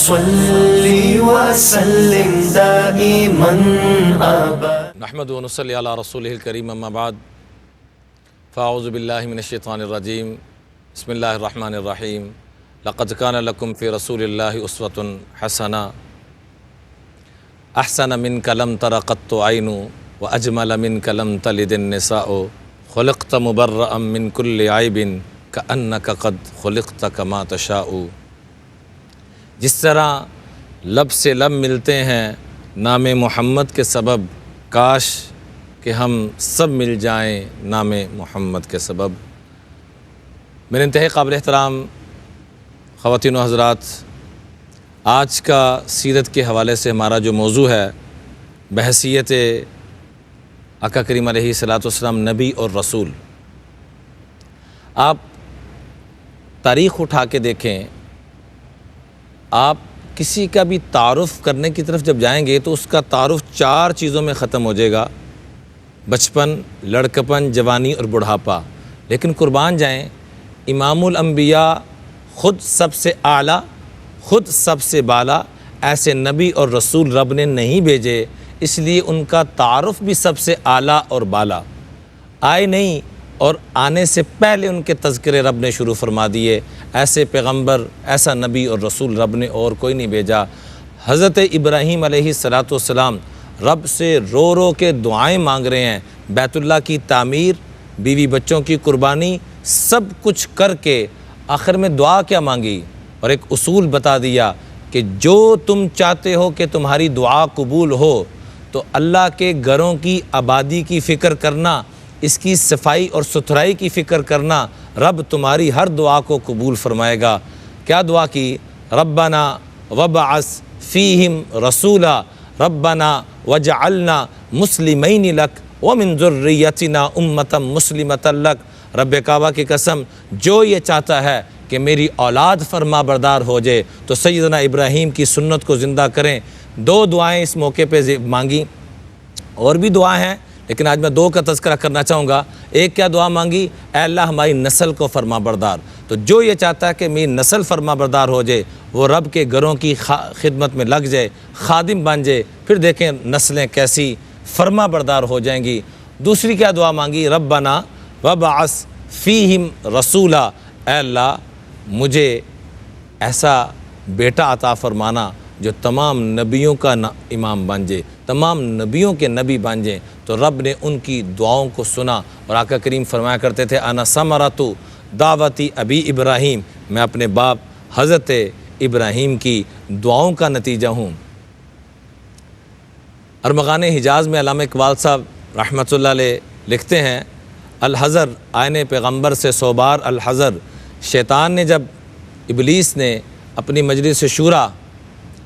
صلی وسلم دائما ابدا نحمد و نصلی علی رسولہ الکریم اما بعد فاعوذ باللہ من الشیطان الرجیم بسم اللہ الرحمن الرحیم لقد کان لکم فی رسول اللہ اسوۃ حسنہ احسن منک لم تر قط عین واجمل منک لم تلد النساء خلقت مبرأ من کل عیب کأنک قد خلقت کما تشاء۔ جس طرح لب سے لب ملتے ہیں نام محمد کے سبب، کاش کہ ہم سب مل جائیں نام محمد کے سبب۔ میرے انتہائی قابل احترام خواتین و حضرات، آج کا سیرت کے حوالے سے ہمارا جو موضوع ہے بحیثیت آقا کریم علیہ الصلاۃ والسلام نبی اور رسول۔ آپ تاریخ اٹھا کے دیکھیں، آپ کسی کا بھی تعارف کرنے کی طرف جب جائیں گے تو اس کا تعارف 4 چیزوں میں ختم ہو جائے گا: بچپن، لڑکپن، جوانی اور بڑھاپا۔ لیکن قربان جائیں، امام الانبیاء، خود سب سے اعلیٰ، خود سب سے بالا، ایسے نبی اور رسول رب نے نہیں بھیجے، اس لیے ان کا تعارف بھی سب سے اعلیٰ اور بالا۔ آئے نہیں اور آنے سے پہلے ان کے تذکرے رب نے شروع فرما دیے۔ ایسے پیغمبر، ایسا نبی اور رسول رب نے اور کوئی نہیں بھیجا۔ حضرت ابراہیم علیہ الصلاۃ والسلام رب سے رو رو کے دعائیں مانگ رہے ہیں، بیت اللہ کی تعمیر، بیوی بچوں کی قربانی، سب کچھ کر کے آخر میں دعا کیا مانگی اور ایک اصول بتا دیا کہ جو تم چاہتے ہو کہ تمہاری دعا قبول ہو تو اللہ کے گھروں کی آبادی کی فکر کرنا، اس کی صفائی اور ستھرائی کی فکر کرنا، رب تمہاری ہر دعا کو قبول فرمائے گا۔ کیا دعا کی؟ ربنا وابعث فیہم رسولا ربنا وجعلنا مسلمین لک ومن ذریتنا امتا مسلمتا لک۔ رب کعبہ کی قسم، جو یہ چاہتا ہے کہ میری اولاد فرما بردار ہو جائے تو سیدنا ابراہیم کی سنت کو زندہ کریں۔ 2 دعائیں اس موقع پہ مانگی، اور بھی دعائیں ہیں لیکن آج میں 2 کا تذکرہ کرنا چاہوں گا۔ ایک کیا دعا مانگی؟ اے اللہ ہماری نسل کو فرما بردار۔ تو جو یہ چاہتا ہے کہ میری نسل فرما بردار ہو جائے وہ رب کے گھروں کی خدمت میں لگ جائے، خادم بن جائے، پھر دیکھیں نسلیں کیسی فرما بردار ہو جائیں گی۔ دوسری کیا دعا مانگی؟ ربنا وابعث فیہم رسولا، اے اللہ مجھے ایسا بیٹا عطا فرمانا جو تمام نبیوں کا امام بن جائے، تمام نبیوں کے نبی بن جائیں۔ تو رب نے ان کی دعاؤں کو سنا اور آقا کریم فرمایا کرتے تھے انا ثمرۃ دعوتی ابی ابراہیم، میں اپنے باپ حضرت ابراہیم کی دعاؤں کا نتیجہ ہوں۔ ارمغان حجاز میں علامہ اقبال صاحب رحمۃ اللہ علیہ لکھتے ہیں، الحذر آئین پیغمبر سے 100 بار الحذر۔ شیطان نے جب ابلیس نے اپنی مجلس شورا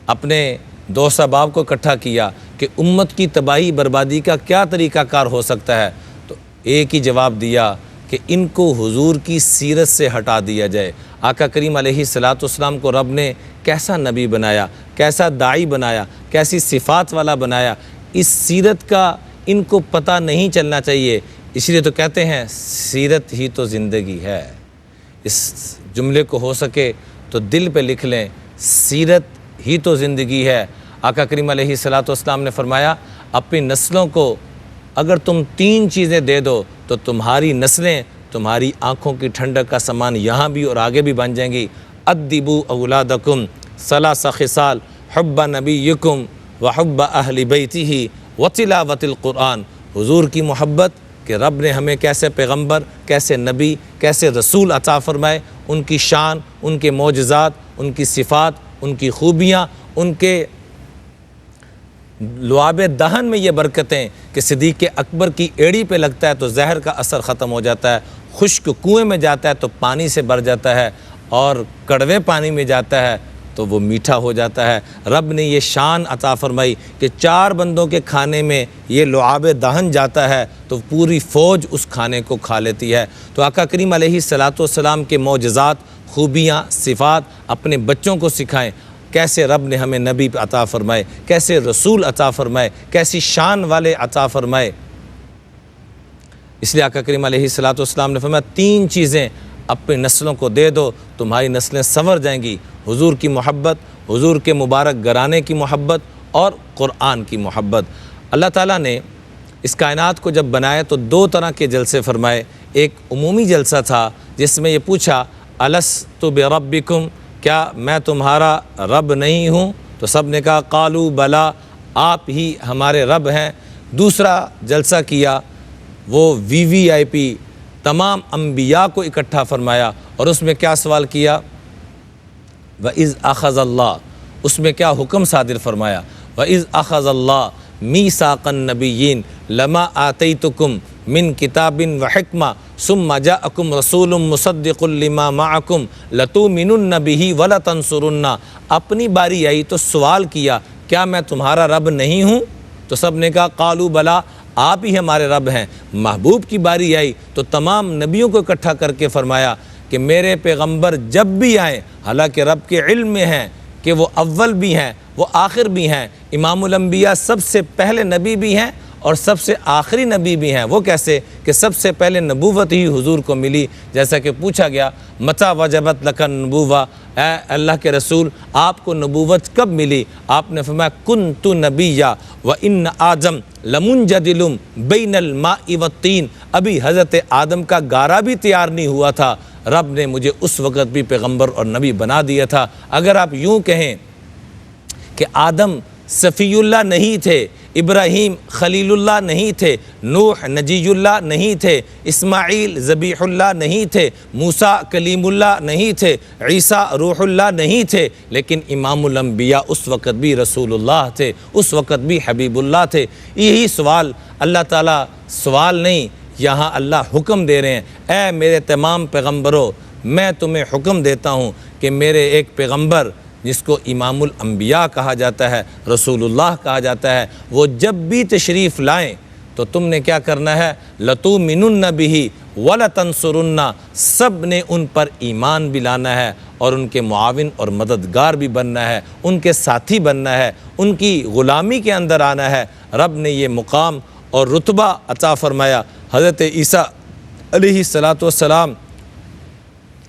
اپنے دوست احباب کو اکٹھا کیا کہ امت کی تباہی بربادی کا کیا طریقہ کار ہو سکتا ہے، تو ایک ہی جواب دیا کہ ان کو حضور کی سیرت سے ہٹا دیا جائے۔ آقا کریم علیہ الصلاۃ والسلام کو رب نے کیسا نبی بنایا، کیسا داعی بنایا، کیسی صفات والا بنایا، اس سیرت کا ان کو پتہ نہیں چلنا چاہیے۔ اس لیے تو کہتے ہیں سیرت ہی تو زندگی ہے۔ اس جملے کو ہو سکے تو دل پہ لکھ لیں، سیرت ہی تو زندگی ہے۔ آقا کریم علیہ الصلاۃ والسلام نے فرمایا اپنی نسلوں کو اگر تم 3 چیزیں دے دو تو تمہاری نسلیں تمہاری آنکھوں کی ٹھنڈک کا سامان یہاں بھی اور آگے بھی بن جائیں گی۔ ادبوا اولادکم 3 خصال حب نبیکم وحب اہل بیتہ وتلاوت القرآن۔ حضور کی محبت کہ رب نے ہمیں کیسے پیغمبر، کیسے نبی، کیسے رسول عطا فرمائے، ان کی شان، ان کے معجزات، ان کی صفات، ان کی خوبیاں، ان کے لعاب دہن میں یہ برکتیں کہ صدیق اکبر کی ایڑی پہ لگتا ہے تو زہر کا اثر ختم ہو جاتا ہے، خشک کنویں میں جاتا ہے تو پانی سے بھر جاتا ہے، اور کڑوے پانی میں جاتا ہے تو وہ میٹھا ہو جاتا ہے۔ رب نے یہ شان عطا فرمائی کہ 4 بندوں کے کھانے میں یہ لعاب دہن جاتا ہے تو پوری فوج اس کھانے کو کھا لیتی ہے۔ تو آقا کریم علیہ الصلاۃ والسلام کے معجزات، خوبیاں، صفات اپنے بچوں کو سکھائیں۔ کیسے رب نے ہمیں نبی عطا فرمائے، کیسے رسول عطا فرمائے، کیسی شان والے عطا فرمائے۔ اس لیے آقا کریم علیہ الصلاۃ والسلام نے فرمایا 3 چیزیں اپنی نسلوں کو دے دو، تمہاری نسلیں سنور جائیں گی۔ حضور کی محبت، حضور کے مبارک گرانے کی محبت اور قرآن کی محبت۔ اللہ تعالیٰ نے اس کائنات کو جب بنایا تو دو طرح کے جلسے فرمائے۔ ایک عمومی جلسہ تھا جس میں یہ پوچھا الستُ بربکم، کیا میں تمہارا رب نہیں ہوں؟ تو سب نے کہا قالوا بلا، آپ ہی ہمارے رب ہیں۔ دوسرا جلسہ کیا، وہ VVIP تمام انبیاء کو اکٹھا فرمایا، اور اس میں کیا سوال کیا؟ وَإِذْ أَخَذَ اللَّهُ، اس میں کیا حکم صادر فرمایا؟ وَإِذْ أَخَذَ اللَّهُ مِيثَاقَ النَّبِيِّينَ لَمَا آتَيْتُكُم مِّن كِتَابٍ وَحِكْمَةٍ ثُمَّ جَاءَكُمْ رَسُولٌ مُصَدِّقٌ لِّمَا مَعَكُمْ لَتُؤْمِنُنَّ بِهِ وَلَتَنصُرُنَّهُ۔ اپنی باری آئی تو سوال کیا کیا میں تمہارا رب نہیں ہوں؟ تو سب نے کہا قالوا بلا، آپ ہی ہمارے رب ہیں۔ محبوب کی باری آئی تو تمام نبیوں کو اکٹھا کر کے فرمایا کہ میرے پیغمبر جب بھی آئیں، حالانکہ رب کے علم میں ہیں کہ وہ اول بھی ہیں، وہ آخر بھی ہیں، امام الانبیاء سب سے پہلے نبی بھی ہیں اور سب سے آخری نبی بھی ہیں۔ وہ کیسے کہ سب سے پہلے نبوت ہی حضور کو ملی، جیسا کہ پوچھا گیا متى وجبت لک النبوہ، اے اللہ کے رسول آپ کو نبوت کب ملی؟ آپ نے فرمایا کنت نبیا وان آدم لمنجدل بین الماء والطین، ابھی حضرت آدم کا گارا بھی تیار نہیں ہوا تھا، رب نے مجھے اس وقت بھی پیغمبر اور نبی بنا دیا تھا۔ اگر آپ یوں کہیں کہ آدم صفی اللہ نہیں تھے، ابراہیم خلیل اللہ نہیں تھے، نوح نجی اللہ نہیں تھے، اسماعیل ذبیح اللہ نہیں تھے، موسیٰ کلیم اللہ نہیں تھے، عیسیٰ روح اللہ نہیں تھے، لیکن امام الانبیاء اس وقت بھی رسول اللہ تھے، اس وقت بھی حبیب اللہ تھے۔ یہی سوال اللہ تعالیٰ سوال نہیں، یہاں اللہ حکم دے رہے ہیں، اے میرے تمام پیغمبروں میں تمہیں حکم دیتا ہوں کہ میرے ایک پیغمبر جس کو امام الانبیاء کہا جاتا ہے، رسول اللہ کہا جاتا ہے، وہ جب بھی تشریف لائیں تو تم نے کیا کرنا ہے؟ لَتُؤْمِنُنَّ بِهِ وَلَتَنصُرُنَّ، سب نے ان پر ایمان بھی لانا ہے اور ان کے معاون اور مددگار بھی بننا ہے، ان کے ساتھی بننا ہے، ان کی غلامی کے اندر آنا ہے۔ رب نے یہ مقام اور رتبہ عطا فرمایا۔ حضرت عیسیٰ علیہ السلام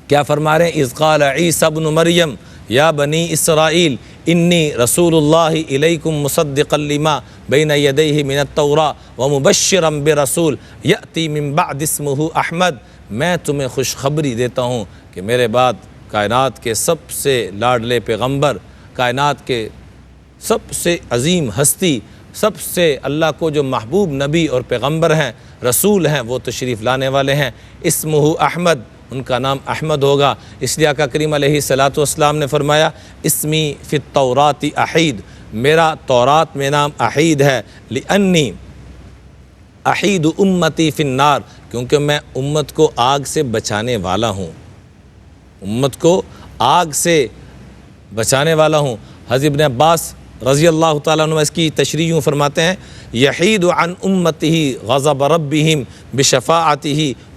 کیا فرما رہے ہیں؟ اذ قال عیسیٰ ابن مریم یا بنی اسرائیل انی رسول اللہ الیکم مصدقا لما بین یدیہ من التوراۃ ومبشرا برسول یأتی من بعد اسمہ احمد، میں تمہیں خوشخبری دیتا ہوں کہ میرے بعد کائنات کے سب سے لاڈلے پیغمبر، کائنات کے سب سے عظیم ہستی، سب سے اللہ کو جو محبوب نبی اور پیغمبر ہیں، رسول ہیں، وہ تشریف لانے والے ہیں۔ اسمہ احمد، ان کا نام احمد ہوگا۔ اس لیے آقا کریم علیہ السلام نے فرمایا اسمی فی التوراۃ احید، میرا تورات میں نام احید ہے، لانی احید امتی فی النار، کیونکہ میں امت کو آگ سے بچانے والا ہوں، امت کو آگ سے بچانے والا ہوں۔ حضرت ابن عباس رضی اللہ تعالیٰ عنہ اس کی تشریح یوں فرماتے ہیں یحید عن امتہ غضب ربہم بشفاعتہ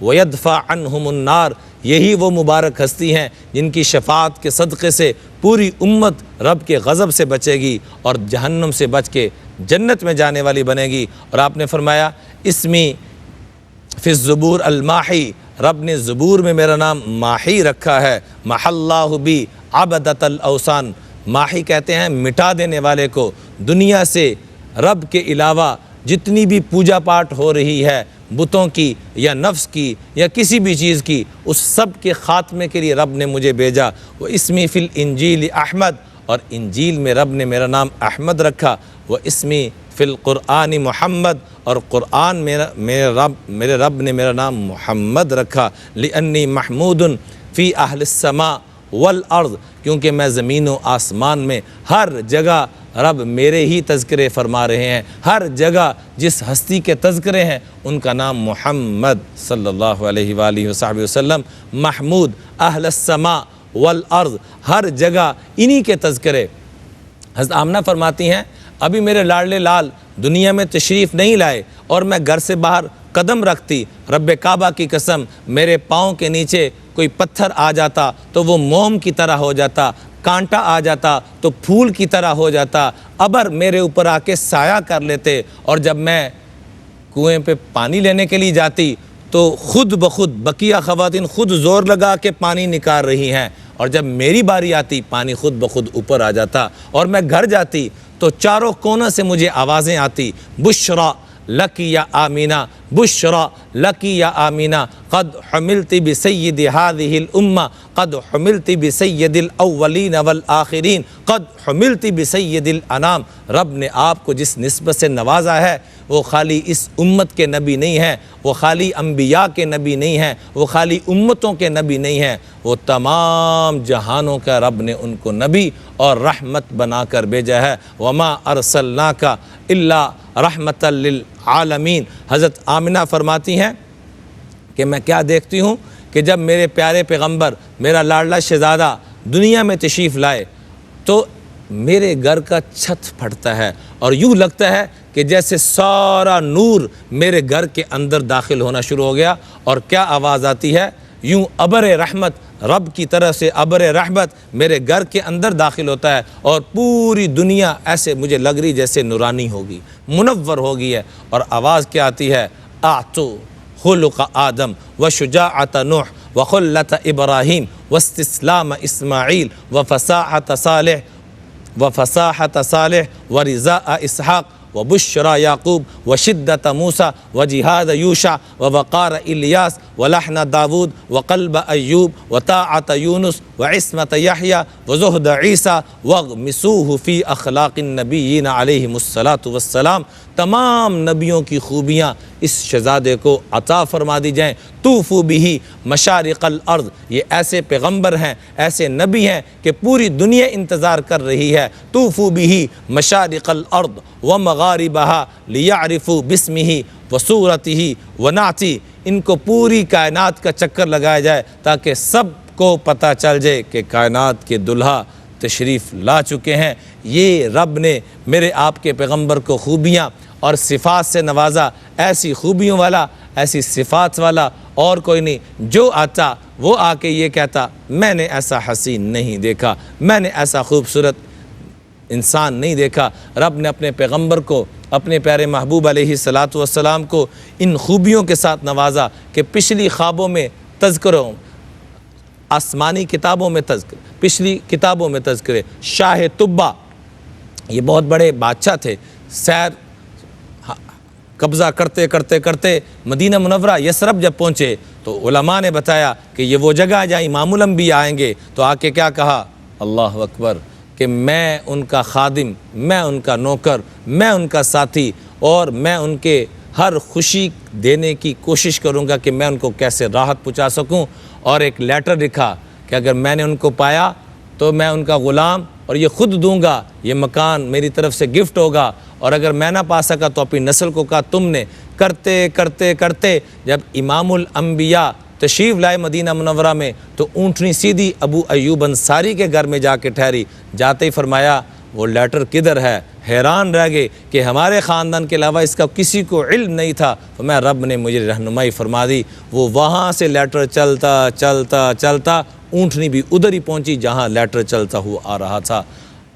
ویدفع عنہم النار، یہی وہ مبارک ہستی ہیں جن کی شفاعت کے صدقے سے پوری امت رب کے غضب سے بچے گی اور جہنم سے بچ کے جنت میں جانے والی بنے گی۔ اور آپ نے فرمایا اسمی فی الزبور الماحی، رب نے زبور میں میرا نام ماحی رکھا ہے، محى اللہ بی عبدۃ الاوثان، ماحی کہتے ہیں مٹا دینے والے کو، دنیا سے رب کے علاوہ جتنی بھی پوجا پاٹ ہو رہی ہے بتوں کی یا نفس کی یا کسی بھی چیز کی، اس سب کے خاتمے کے لیے رب نے مجھے بھیجا۔ وہ اسمی فی الانجیل احمد، اور انجیل میں رب نے میرا نام احمد رکھا۔ وہ اسمی فی القرآن محمد، اور قرآن میرے رب نے میرا نام محمد رکھا۔ لانی محمود فی اہل السماء والارض، کیونکہ میں زمین و آسمان میں ہر جگہ رب میرے ہی تذکرے فرما رہے ہیں، ہر جگہ جس ہستی کے تذکرے ہیں ان کا نام محمد صلی اللہ علیہ وآلہ وصحبہ وسلم، محمود اہل السماء والارض، ہر جگہ انہی کے تذکرے۔ حضرت آمنہ فرماتی ہیں ابھی میرے لاڈلے لال دنیا میں تشریف نہیں لائے اور میں گھر سے باہر قدم رکھتی، رب کعبہ کی قسم میرے پاؤں کے نیچے کوئی پتھر آ جاتا تو وہ موم کی طرح ہو جاتا، کانٹا آ جاتا تو پھول کی طرح ہو جاتا، ابر میرے اوپر آ کے سایہ کر لیتے، اور جب میں کنویں پہ پانی لینے کے لیے جاتی تو خود بخود بقیہ خواتین خود زور لگا کے پانی نکال رہی ہیں، اور جب میری باری آتی پانی خود بخود اوپر آ جاتا، اور میں گھر جاتی تو چاروں کونوں سے مجھے آوازیں آتی، بشرا لکی یا آمینہ، بشرا لکی یا آمینہ، قد حملت بسید هذه الامہ، قد حملت بسید الاولین والآخرین، قد حملت بسید الانام۔ رب نے آپ کو جس نسبت سے نوازا ہے وہ خالی اس امت کے نبی نہیں ہیں، وہ خالی انبیاء کے نبی نہیں ہیں، وہ خالی امتوں کے نبی نہیں ہیں، وہ تمام جہانوں کا رب نے ان کو نبی اور رحمت بنا کر بھیجا ہے۔ وما ارسلناک الا رحمۃ للعالمین۔ حضرت آمنہ فرماتی ہیں کہ میں کیا دیکھتی ہوں کہ جب میرے پیارے پیغمبر میرا لاڈلا شہزادہ دنیا میں تشریف لائے تو میرے گھر کا چھت پھٹتا ہے اور یوں لگتا ہے کہ جیسے سارا نور میرے گھر کے اندر داخل ہونا شروع ہو گیا، اور کیا آواز آتی ہے، یوں ابر رحمت، رب کی طرف سے ابر رحمت میرے گھر کے اندر داخل ہوتا ہے، اور پوری دنیا ایسے مجھے لگ رہی جیسے نورانی ہوگی، منور ہوگی ہے۔ اور آواز کیا آتی ہے، اعطو خلق آدم وشجاعت نوح وخلت ابراہیم واستسلام اسماعیل وفصاحت صالح ورضاء اسحاق وبشرى یعقوب وشدت موسیٰ وجہاد یوشع ووقار الیاس ولحن داود وقلب ایوب وطاعت یونس وعصمت یحییٰ وزہد عیسیٰ واغمسوہ فی اخلاق النبیین علیہم الصلاۃ والسلام۔ تمام نبیوں کی خوبیاں اس شہزادے کو عطا فرما دی جائیں۔ طوفوا بہ مشارق الارض، یہ ایسے پیغمبر ہیں، ایسے نبی ہیں کہ پوری دنیا انتظار کر رہی ہے۔ طوفوا بہ مشارق الارض ومغاربہا لیعرفوا باسمہ وصورتہ ونعتہ، ان کو پوری کائنات کا چکر لگایا جائے تاکہ سب کو پتہ چل جائے کہ کائنات کے دلہا تشریف لا چکے ہیں۔ یہ رب نے میرے آپ کے پیغمبر کو خوبیاں اور صفات سے نوازا، ایسی خوبیوں والا، ایسی صفات والا اور کوئی نہیں۔ جو آتا وہ آ کے یہ کہتا میں نے ایسا حسین نہیں دیکھا، میں نے ایسا خوبصورت انسان نہیں دیکھا۔ رب نے اپنے پیغمبر کو، اپنے پیارے محبوب علیہ الصلاۃ والسلام کو ان خوبیوں کے ساتھ نوازا کہ پچھلی خوابوں میں تذکروں، آسمانی کتابوں میں تذکر، پچھلی کتابوں میں تذکرے۔ شاہ طبہ یہ بہت بڑے بادشاہ تھے، سیر قبضہ کرتے کرتے کرتے مدینہ منورہ یثرب جب پہنچے تو علماء نے بتایا کہ یہ وہ جگہ ہے جہاں امام الانبیاء آئیں گے، تو آ کے کیا کہا، اللہ اکبر، کہ میں ان کا خادم، میں ان کا نوکر، میں ان کا ساتھی، اور میں ان کے ہر خوشی دینے کی کوشش کروں گا کہ میں ان کو کیسے راحت پہنچا سکوں۔ اور ایک لیٹر لکھا کہ اگر میں نے ان کو پایا تو میں ان کا غلام اور یہ خود دوں گا، یہ مکان میری طرف سے گفٹ ہوگا، اور اگر میں نہ پا سکا تو اپنی نسل کو کہا تم نے۔ کرتے کرتے کرتے جب امام الانبیاء تشریف لائے مدینہ منورہ میں تو اونٹنی سیدھی ابو ایوب انصاری کے گھر میں جا کے ٹھہری۔ جاتے ہی فرمایا وہ لیٹر کدھر ہے؟ حیران رہ گئے کہ ہمارے خاندان کے علاوہ اس کا کسی کو علم نہیں تھا۔ فرمایا رب نے مجھے رہنمائی فرما دی۔ وہ وہاں سے لیٹر چلتا چلتا چلتا اونٹنی بھی ادھر ہی پہنچی جہاں لیٹر چلتا ہوا آ رہا تھا۔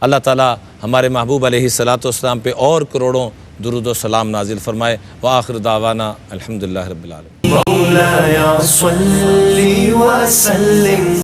اللہ تعالیٰ ہمارے محبوب علیہ الصلاۃ والسلام پہ اور کروڑوں درود و سلام نازل فرمائے۔ وآخر دعوانا الحمدللہ رب العالمین۔ مولایا صلی وسلم